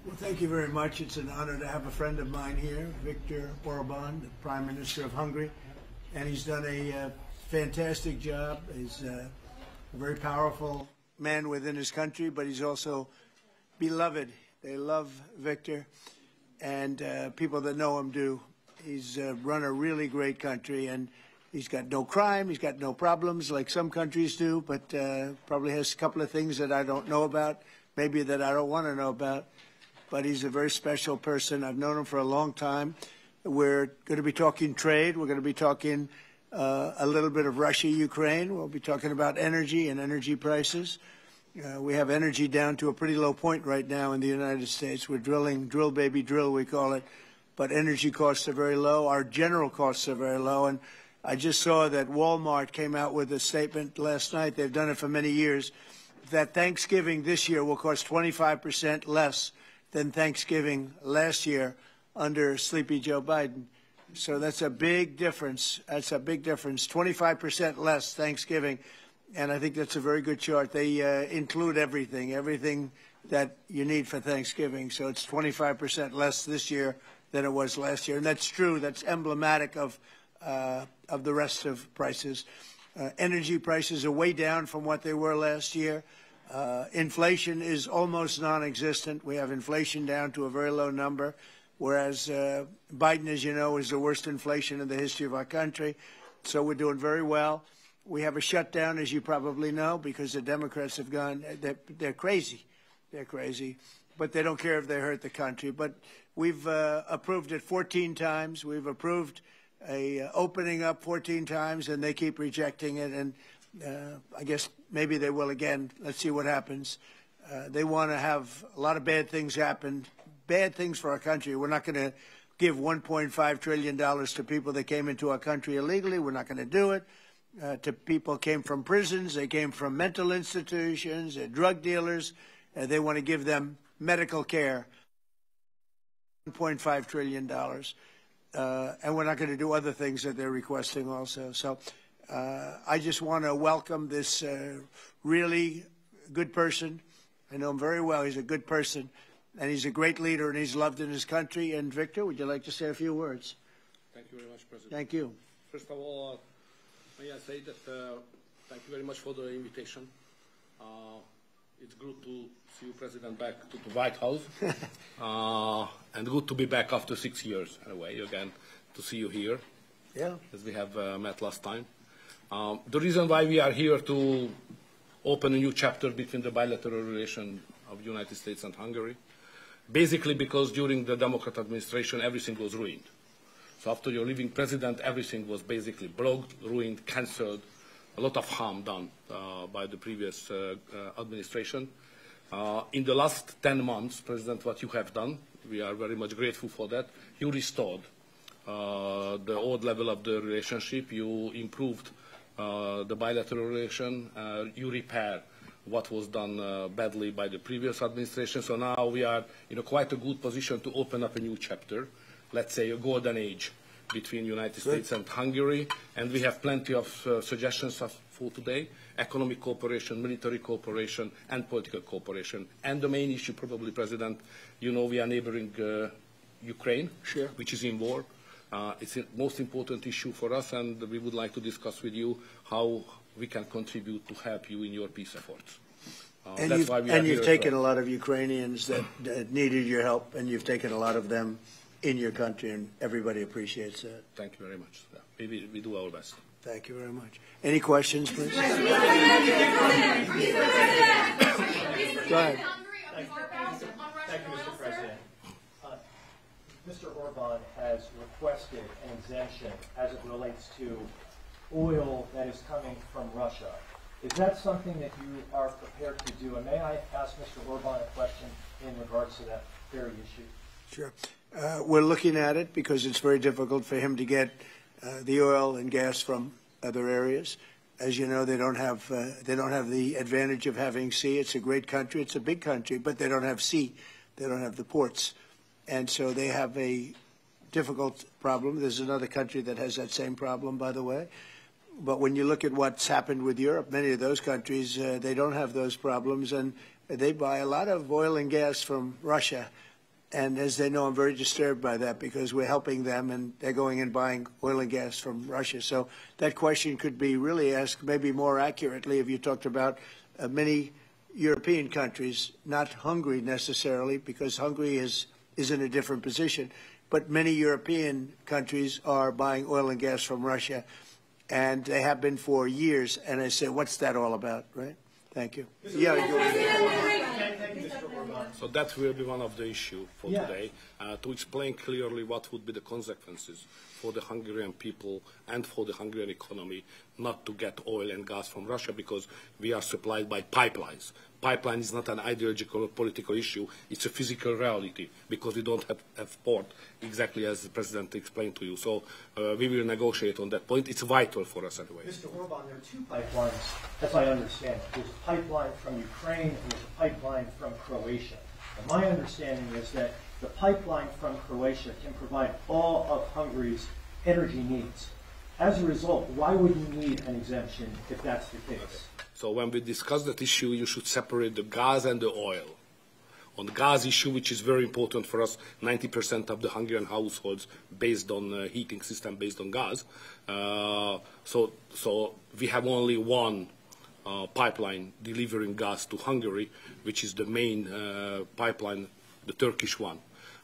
Well, thank you very much. It's an honor to have a friend of mine here, Viktor Orban, the Prime Minister of Hungary, and he's done a fantastic job. He's a very powerful man within his country, but he's also beloved. They love Viktor, and people that know him do. He's run a really great country, and he's got no crime, he's got no problems like some countries do, but probably has a couple of things that I don't know about, maybe that I don't want to know about. But he's a very special person. I've known him for a long time. We're going to be talking trade. We're going to be talking a little bit of Russia, Ukraine. We'll be talking about energy and energy prices. We have energy down to a pretty low point right now in the United States. We're drilling, drill baby drill, we call it. But energy costs are very low. Our general costs are very low. And I just saw that Walmart came out with a statement last night. They've done it for many years, that Thanksgiving this year will cost 25% less than Thanksgiving last year under Sleepy Joe Biden. So that's a big difference. That's a big difference. 25% less Thanksgiving. And I think that's a very good chart. They include everything that you need for Thanksgiving. So it's 25% less this year than it was last year. And that's true. That's emblematic of the rest of prices. Energy prices are way down from what they were last year. Inflation is almost non-existent. We have inflation down to a very low number, whereas Biden, as you know, is the worst inflation in the history of our country. So we're doing very well. We have a shutdown, as you probably know, because the Democrats have gone, they're crazy. They're crazy. But they don't care if they hurt the country. But we've approved it 14 times. We've approved a opening up 14 times, and they keep rejecting it. And I guess maybe they will again. Let's see what happens. They want to have a lot of bad things happen, bad things for our country. We're not going to give $1.5 trillion to people that came into our country illegally. We're not going to do it. To people came from prisons. They came from mental institutions, drug dealers. They want to give them medical care. $1.5 trillion. And we're not going to do other things that they're requesting also. So I just want to welcome this really good person. I know him very well. He's a good person, and he's a great leader, and he's loved in his country. And Viktor, would you like to say a few words? Thank you very much, President. Thank you. First of all, may I say that thank you very much for the invitation. It's good to see you, President, back to the White House, and good to be back after 6 years, anyway, again, to see you here, as we have met last time. The reason why we are here to open a new chapter between the bilateral relation of the United States and Hungary, basically because during the Democrat administration, everything was ruined. So after your leaving president, everything was basically blocked, ruined, cancelled, a lot of harm done by the previous administration. In the last 10 months, President, what you have done, we are very much grateful for that. You restored the old level of the relationship. You improved the bilateral relation. You repair what was done badly by the previous administration. So now we are in quite a good position to open up a new chapter, let's say a golden age between the United States and Hungary, and we have plenty of suggestions for today: economic cooperation, military cooperation, and political cooperation. And the main issue, probably, President, you know, we are neighboring Ukraine, which is in war. It's the most important issue for us, and we would like to discuss with you how we can contribute to help you in your peace efforts. And you've taken a lot of Ukrainians that needed your help, and you've taken a lot of them in your country, and everybody appreciates that. Thank you very much. We do our best. Thank you very much. Any questions, please? Go ahead. Thank you, Mr. President. Mr. Orban has requested an exemption as it relates to oil that is coming from Russia. Is that something that you are prepared to do? And may I ask Mr. Orban a question in regards to that very issue? Sure. We're looking at it because it's very difficult for him to get the oil and gas from other areas. As you know, they don't have the advantage of having sea. It's a great country. It's a big country, but they don't have sea. They don't have the ports. And so they have a difficult problem. There's another country that has that same problem, by the way. But when you look at what's happened with Europe, many of those countries, they don't have those problems, and they buy a lot of oil and gas from Russia. And as they know, I'm very disturbed by that because we're helping them and they're going and buying oil and gas from Russia. So that question could be really asked maybe more accurately if you talked about many European countries, not Hungary necessarily, because Hungary is in a different position. But many European countries are buying oil and gas from Russia, and they have been for years. And I say, what's that all about, right? Thank you. Yeah. So that will be one of the issues for today, to explain clearly what would be the consequences for the Hungarian people and for the Hungarian economy not to get oil and gas from Russia because we are supplied by pipelines. Pipeline is not an ideological or political issue, it's a physical reality because we don't have port, exactly as the President explained to you. So we will negotiate on that point. It's vital for us anyway. Mr. Orban, there are two pipelines, as I understand it. There's a pipeline from Ukraine and there's a pipeline from Croatia. And my understanding is that the pipeline from Croatia can provide all of Hungary's energy needs. As a result, why would you need an exemption if that's the case? So when we discuss that issue, you should separate the gas and the oil. On the gas issue, which is very important for us, 90% of the Hungarian households based on heating system based on gas. So we have only one pipeline delivering gas to Hungary, which is the main pipeline, the Turkish one.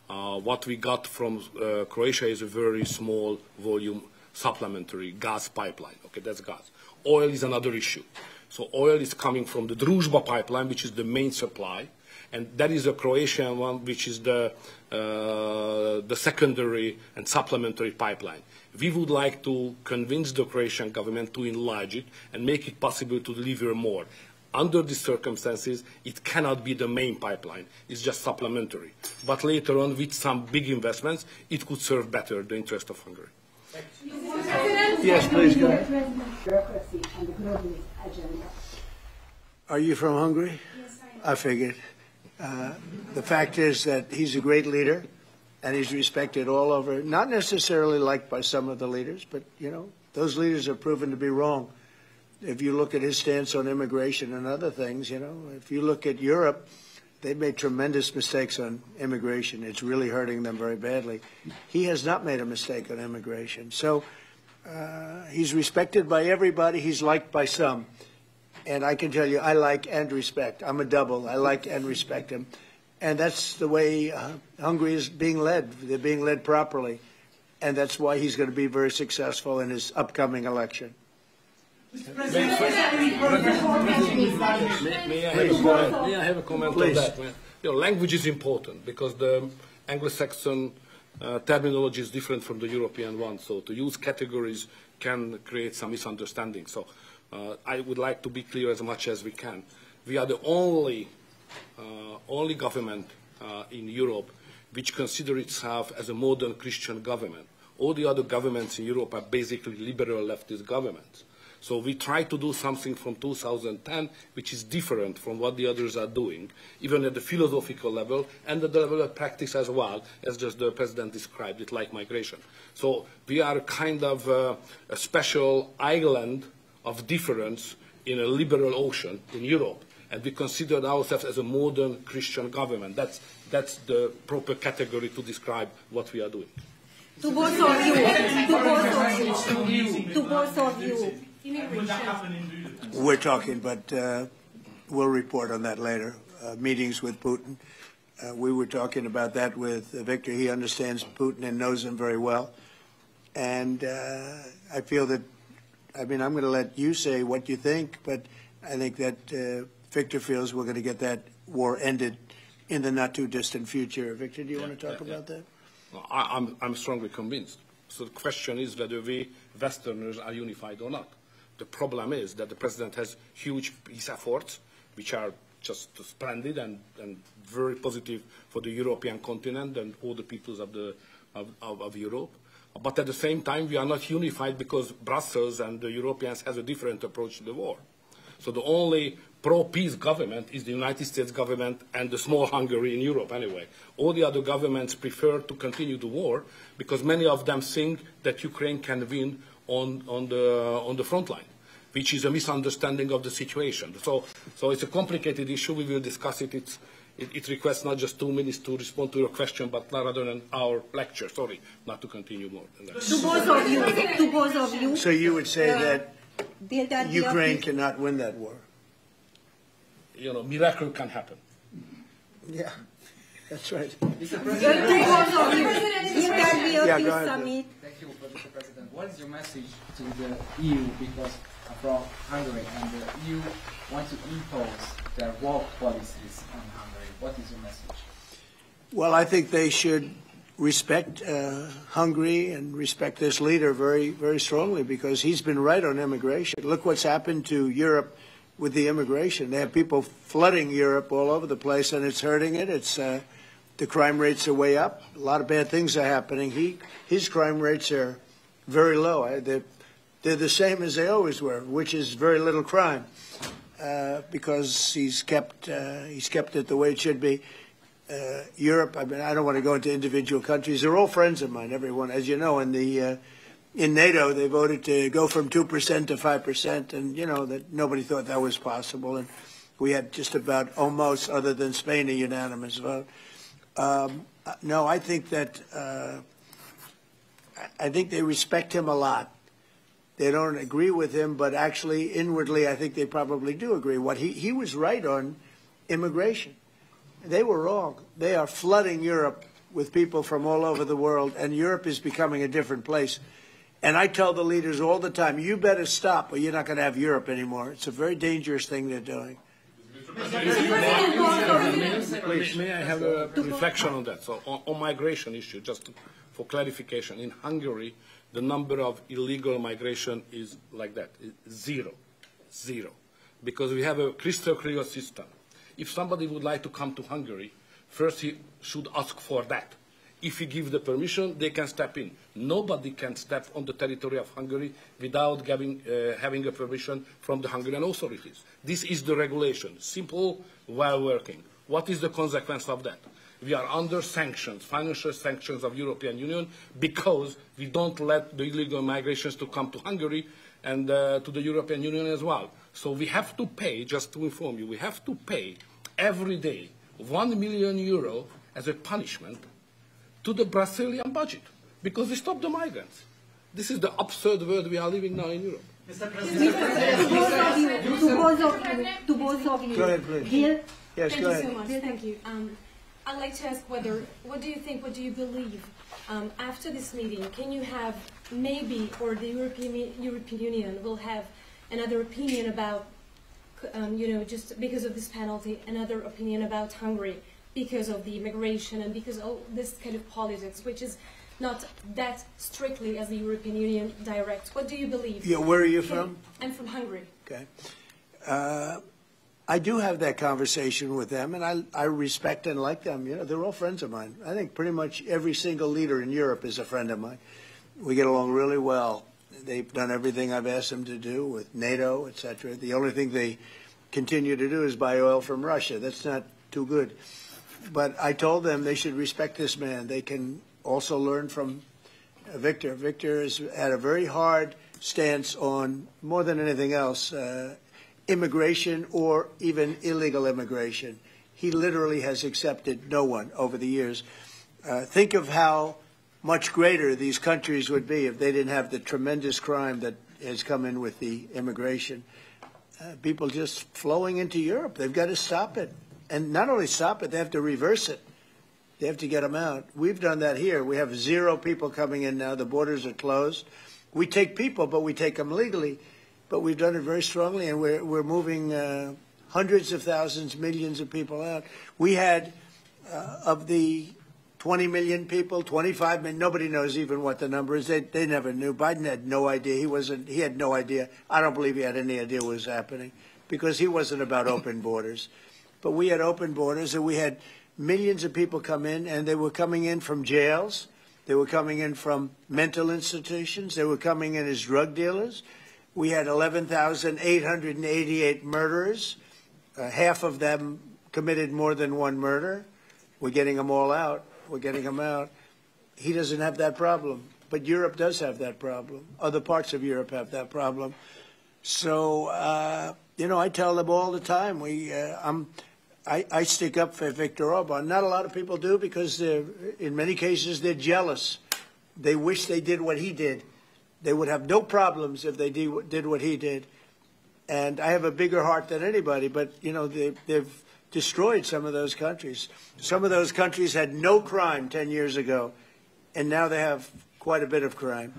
What we got from Croatia is a very small volume supplementary gas pipeline. Okay, that's gas. Oil is another issue. So oil is coming from the Druzhba pipeline, which is the main supply, and that is a Croatian one, which is the secondary and supplementary pipeline. We would like to convince the Croatian government to enlarge it and make it possible to deliver more. Under these circumstances, it cannot be the main pipeline. It's just supplementary. But later on, with some big investments, it could serve better the interest of Hungary. Yes, please go ahead. Are you from Hungary? Yes, I am. I figured. The fact is that he's a great leader, and he's respected all over, not necessarily liked by some of the leaders, but, you know, those leaders have proven to be wrong. If you look at his stance on immigration and other things, you know, if you look at Europe, they've made tremendous mistakes on immigration. It's really hurting them very badly. He has not made a mistake on immigration. So he's respected by everybody. He's liked by some. And I can tell you, I like and respect. I'm a double. I like and respect him. And that's the way Hungary is being led. They're being led properly. And that's why he's going to be very successful in his upcoming election. May I have a comment on that? You know, language is important because the Anglo-Saxon terminology is different from the European one. So to use categories can create some misunderstanding. So I would like to be clear as much as we can. We are the only government in Europe which considers itself as a modern Christian government. All the other governments in Europe are basically liberal leftist governments. So we try to do something from 2010 which is different from what the others are doing, even at the philosophical level and at the level of practice as well, as just the President described it, like migration. So we are kind of a special island of difference in a liberal ocean in Europe, and we consider ourselves as a modern Christian government. That's the proper category to describe what we are doing. To both of you. We're talking, but we'll report on that later. Meetings with Putin. We were talking about that with Viktor. He understands Putin and knows him very well. And I feel that, I mean, I'm going to let you say what you think, but I think that Viktor feels we're going to get that war ended in the not-too-distant future. Viktor, do you want to talk about that? I'm strongly convinced. So the question is whether we Westerners are unified or not. The problem is that the President has huge peace efforts, which are just splendid and very positive for the European continent and all the peoples of Europe. But at the same time, we are not unified because Brussels and the Europeans have a different approach to the war. So the only pro-peace government is the United States government and the small Hungary in Europe anyway. All the other governments prefer to continue the war because many of them think that Ukraine can win on the front line, which is a misunderstanding of the situation. So it's a complicated issue. We will discuss it. it requests not just 2 minutes to respond to your question, but rather than our lecture. Sorry, not to continue more than that. To both of you. So you would say that Ukraine cannot win that war? You know, miracle can happen. Yeah, that's right. Mr. President, Yeah, go ahead. summit. Thank you, Mr. President. What is your message to the EU, because from Hungary, and the EU wants to impose their woke policies on Hungary? What is your message? Well, I think they should respect Hungary and respect this leader very, very strongly, because he's been right on immigration. Look what's happened to Europe with the immigration. They have people flooding Europe all over the place, and it's hurting it. It's the crime rates are way up. A lot of bad things are happening. His crime rates are very low. They're the same as they always were, which is very little crime, because he's kept it the way it should be. Europe, I mean, I don't want to go into individual countries. They're all friends of mine, everyone. As you know, in NATO, they voted to go from 2% to 5%, and you know that nobody thought that was possible. And we had just about almost, other than Spain, a unanimous vote. No, I think that I think they respect him a lot. They don't agree with him, but actually, inwardly, I think they probably do agree. He was right on immigration. They were wrong. They are flooding Europe with people from all over the world, and Europe is becoming a different place. And I tell the leaders all the time, you better stop or you're not going to have Europe anymore. It's a very dangerous thing they're doing. May I have a reflection on that? So on migration issue, just for clarification, in Hungary, the number of illegal migration is like that, zero, because we have a crystal clear system. If somebody would like to come to Hungary, first he should ask for that. If he gives the permission, they can step in. Nobody can step on the territory of Hungary without having a permission from the Hungarian authorities. This is the regulation, simple, well working. What is the consequence of that? We are under sanctions, financial sanctions of European Union, because we don't let the illegal migrations to come to Hungary and to the European Union as well. So we have to pay, just to inform you, we have to pay every day €1 million as a punishment to the Brazilian budget, because we stop the migrants. This is the absurd world we are living now in Europe. To both of you. Go ahead, please. Bill? Yes, Thank go you ahead. so much. Thank you. I'd like to ask what do you think, what do you believe after this meeting? Can you have maybe, or the European Union will have another opinion about, just because of this penalty, another opinion about Hungary because of the immigration and because of this kind of politics, which is not that strictly as the European Union directs. What do you believe? Yeah, where are you from? I'm from Hungary. Okay. I do have that conversation with them, and I respect and like them. You know, they're all friends of mine. I think pretty much every single leader in Europe is a friend of mine. We get along really well. They've done everything I've asked them to do with NATO, etc. The only thing they continue to do is buy oil from Russia. That's not too good. But I told them they should respect this man. They can also learn from Viktor. Viktor has had a very hard stance on, more than anything else, immigration or even illegal immigration. He literally has accepted no one over the years. Think of how much greater these countries would be if they didn't have the tremendous crime that has come in with the immigration. People just flowing into Europe. They've got to stop it. And not only stop it, they have to reverse it. They have to get them out. We've done that here. We have 0 people coming in now. The borders are closed. We take people, but we take them legally. But we've done it very strongly, and we're moving hundreds of thousands, millions of people out. We had, of the 20 million people, 25 million, nobody knows even what the number is. They never knew. Biden had no idea. He had no idea. I don't believe he had any idea what was happening, because he wasn't about open borders. But we had open borders, and we had millions of people come in, and they were coming in from jails. They were coming in from mental institutions. They were coming in as drug dealers. We had 11,888 murderers. Half of them committed more than one murder. We're getting them all out. We're getting them out. He doesn't have that problem. But Europe does have that problem. Other parts of Europe have that problem. So, I tell them all the time, I stick up for Viktor Orban. Not a lot of people do because in many cases they're jealous. They wish they did what he did. They would have no problems if they did what he did. And I have a bigger heart than anybody, but, you know, they've destroyed some of those countries. Some of those countries had no crime 10 years ago, and now they have quite a bit of crime.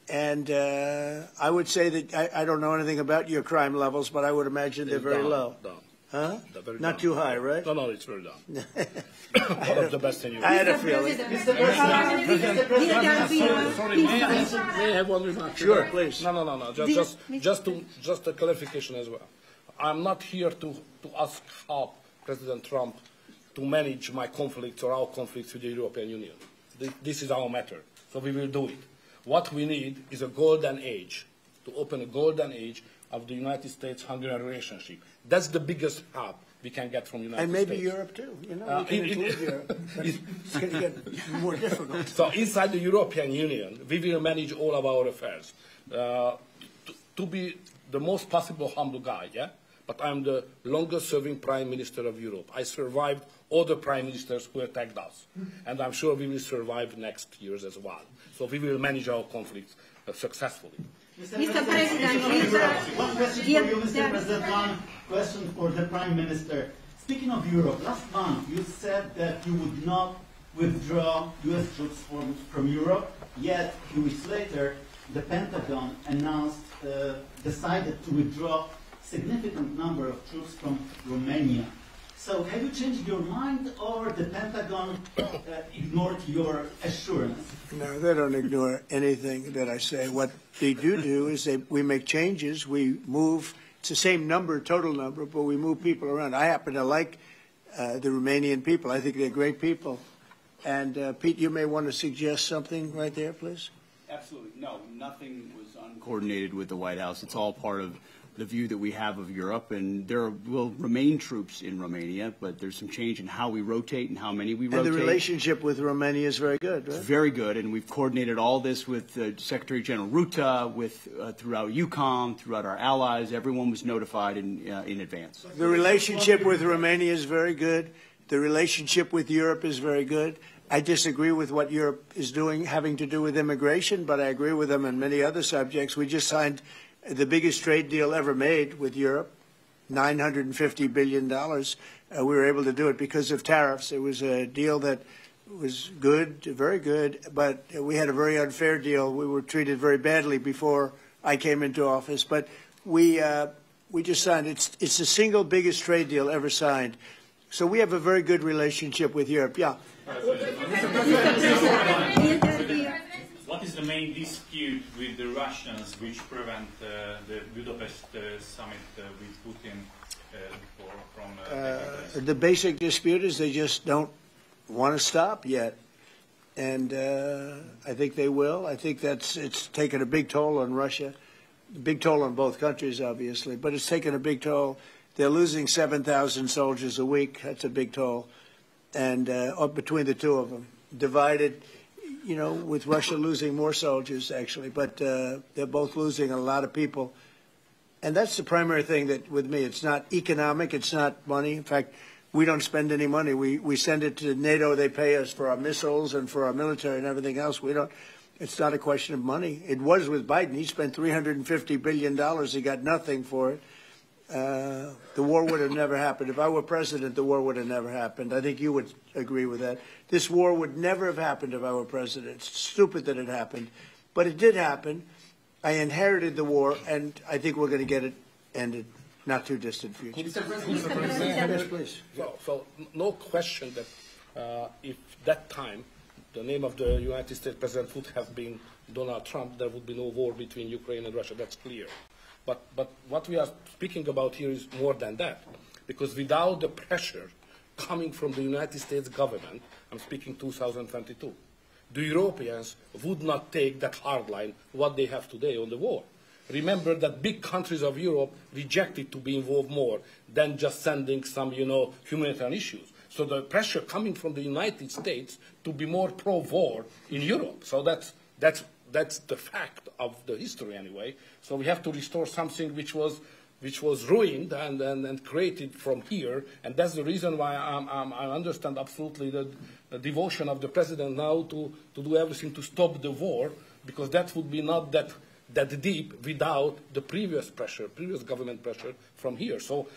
And I would say that I don't know anything about your crime levels, but I would imagine they're very low. Down. Huh? Very Not down. too high, right? No, it's very down. One of the best in Europe. I had a feeling. Sorry, may I have one remark? Sure, please. No. Just a clarification as well. I'm not here to ask how President Trump to manage my conflicts or our conflicts with the European Union. This is our matter, so we will do it. What we need is a golden age, to open a golden age of the United States-Hungarian relationship. That's the biggest help we can get from the United States. And maybe Europe too. You know, we can include Europe. It's going to get more difficult. So inside the European Union, we will manage all of our affairs. To be the most possible humble guy, yeah? But I'm the longest-serving Prime Minister of Europe. I survived all the Prime Ministers who attacked us. And I'm sure we will survive next years as well. So we will manage our conflicts successfully. Mr. President, one question for you, Mr. President. One question for the Prime Minister. Speaking of Europe, last month you said that you would not withdraw U.S. troops from Europe, yet a few weeks later the Pentagon decided to withdraw significant number of troops from Romania. So have you changed your mind, or the Pentagon ignored your assurance? No, they don't ignore anything that I say. What they do is we make changes. We move. It's the same number, total number, but we move people around. I happen to like the Romanian people. I think they're great people. And Pete, you may want to suggest something right there, please. Absolutely. No, nothing was uncoordinated with the White House. It's all part of the view that we have of Europe, and there will remain troops in Romania, but there's some change in how we rotate and how many we rotate. And the relationship with Romania is very good, right? It's very good, and we've coordinated all this with Secretary General Ruta, throughout EUCOM, throughout our allies. Everyone was notified in advance. The relationship with Romania is very good. The relationship with Europe is very good. I disagree with what Europe is doing having to do with immigration, but I agree with them on many other subjects. We just signed the biggest trade deal ever made with Europe, $950 billion. We were able to do it because of tariffs. It was a deal that was good, very good, but we had a very unfair deal. We were treated very badly before I came into office, but we just signed. It's the single biggest trade deal ever signed. So we have a very good relationship with Europe. Yeah. What is the main dispute with the Russians which prevent the Budapest summit with Putin from taking place? The basic dispute is they just don't want to stop yet. And I think they will. I think it's taken a big toll on Russia, a big toll on both countries, obviously, but it's taken a big toll. They're losing 7,000 soldiers a week. That's a big toll. And between the two of them, divided, you know, with Russia losing more soldiers, actually. But they're both losing a lot of people. And that's the primary thing that, with me, it's not economic, it's not money. In fact, we don't spend any money. We send it to NATO. They pay us for our missiles and for our military and everything else. We don't. It's not a question of money. It was with Biden. He spent $350 billion. He got nothing for it. The war would have never happened. If I were president, the war would have never happened. I think you would agree with that. This war would never have happened if I were president. It's stupid that it happened. But it did happen. I inherited the war, and I think we're going to get it ended. Not too distant future. Yes, please. So no question that if that time the name of the United States president would have been Donald Trump, there would be no war between Ukraine and Russia. That's clear. But what we are speaking about here is more than that, because without the pressure coming from the United States government, I'm speaking 2022, the Europeans would not take that hard line what they have today on the war. Remember that big countries of Europe rejected to be involved more than just sending some, humanitarian issues. So the pressure coming from the United States to be more pro-war in Europe. So that's the fact of the history anyway. So we have to restore something which was which was ruined and created from here, and that's the reason why I understand absolutely the devotion of the president now to do everything to stop the war, because that would be not that deep without the previous government pressure from here. So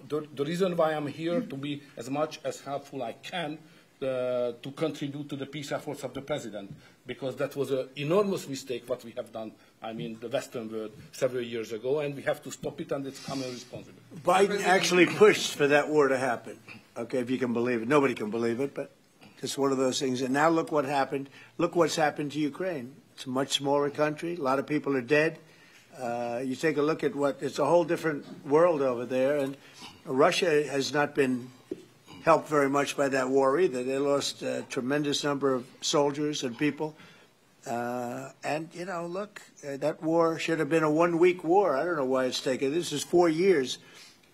the reason why I'm here to be as much as helpful I can to contribute to the peace efforts of the president, because that was an enormous mistake what we have done, I mean, the Western world several years ago, and we have to stop it, and it's common responsibility. Biden actually pushed for that war to happen. Okay, if you can believe it. Nobody can believe it, but it's one of those things. And now look what happened. Look what's happened to Ukraine. It's a much smaller country. A lot of people are dead. You take a look at it's a whole different world over there. And Russia has not been helped very much by that war either. They lost a tremendous number of soldiers and people. And, you know, look, that war should have been a one-week war. I don't know why it's taken. This is 4 years.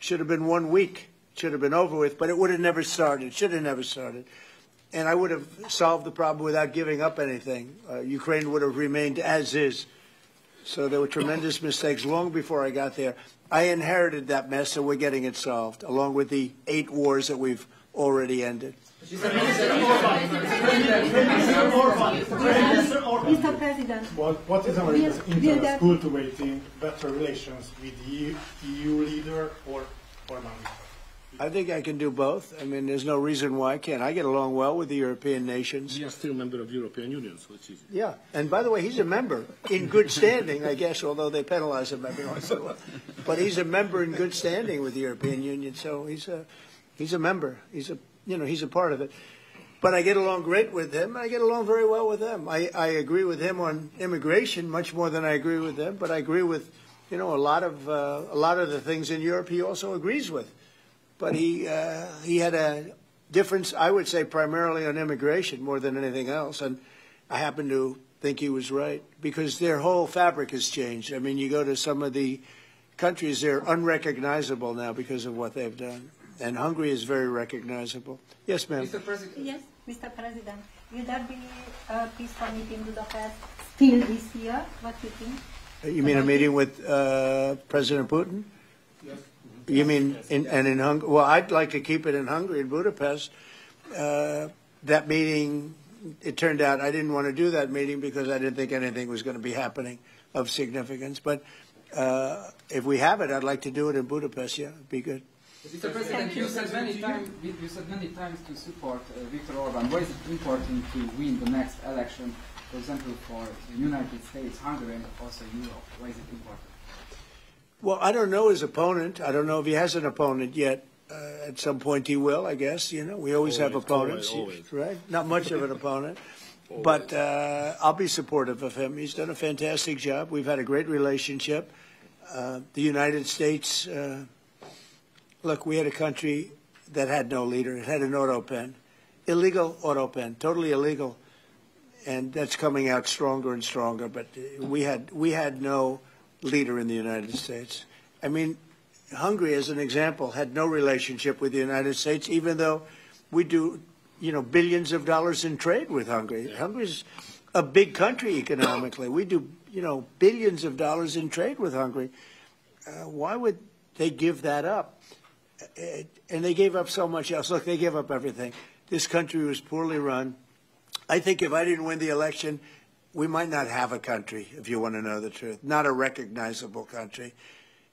Should have been 1 week. Should have been over with, but it would have never started. Should have never started. And I would have solved the problem without giving up anything. Ukraine would have remained as is. So there were tremendous mistakes long before I got there. I inherited that mess, and we're getting it solved, along with the 8 wars that we've already ended. Mr. President. What is America's interest cultivating better relations with the EU leader or Orban? I think I can do both. I mean, there's no reason why I can't. I get along well with the European nations. We are still a member of the European Union, so it's easy. Yeah, and by the way, he's a member in good standing, I guess, although they penalize him every once in a while. But he's a member in good standing with the European Union, so he's a member. He's a part of it. But I get along great with him. I get along very well with them. I agree with him on immigration much more than I agree with them. But I agree with, a lot of the things in Europe he also agrees with. But he had a difference, I would say, primarily on immigration more than anything else. And I happen to think he was right, because their whole fabric has changed. I mean, you go to some of the countries, they're unrecognizable now because of what they've done. And Hungary is very recognizable. Yes, ma'am. Mr. President. Yes, Mr. President. Will there be a peaceful meeting in Budapest still this year? What do you think? You mean a meeting with President Putin? Yes. You mean in Hungary? Well, I'd like to keep it in Hungary, in Budapest. That meeting, it turned out I didn't want to do that meeting because I didn't think anything was going to be happening of significance. But if we have it, I'd like to do it in Budapest. Yeah, it'd be good. Mr. President, you said many times to support Viktor Orban. Why is it important to win the next election, for example, for the United States, Hungary, and also Europe? Why is it important? Well, I don't know his opponent. I don't know if he has an opponent yet. At some point he will, I guess. We always have opponents, always. Right? Not much of an opponent. But I'll be supportive of him. He's done a fantastic job. We've had a great relationship. The United States, look, we had a country that had no leader. It had an auto pen, illegal auto pen, totally illegal. And that's coming out stronger and stronger. But we had no leader in the United States. I mean, Hungary, as an example, had no relationship with the United States, even though we do, billions of dollars in trade with Hungary. Yeah. Hungary's a big country economically. We do, billions of dollars in trade with Hungary. Why would they give that up? And they gave up so much else. Look, they gave up everything. This country was poorly run. I think if I didn't win the election, we might not have a country, if you want to know the truth, not a recognizable country.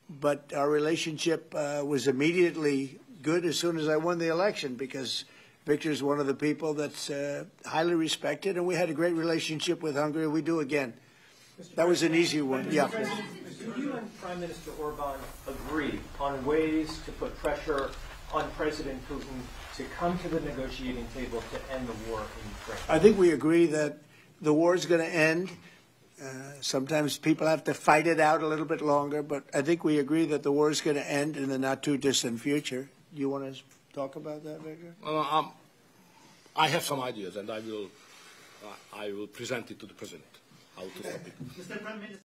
But our relationship was immediately good as soon as I won the election, because Viktor's one of the people that's highly respected, and we had a great relationship with Hungary. We do again. That was an easy one. Yeah. Do you and Prime Minister Orban agree on ways to put pressure on President Putin to come to the negotiating table to end the war in Ukraine? I think we agree that the war is going to end. Sometimes people have to fight it out a little bit longer, but I think we agree that the war is going to end in the not-too-distant future. You want to talk about that, Viktor? I have some ideas, and I will present it to the President, how to stop it.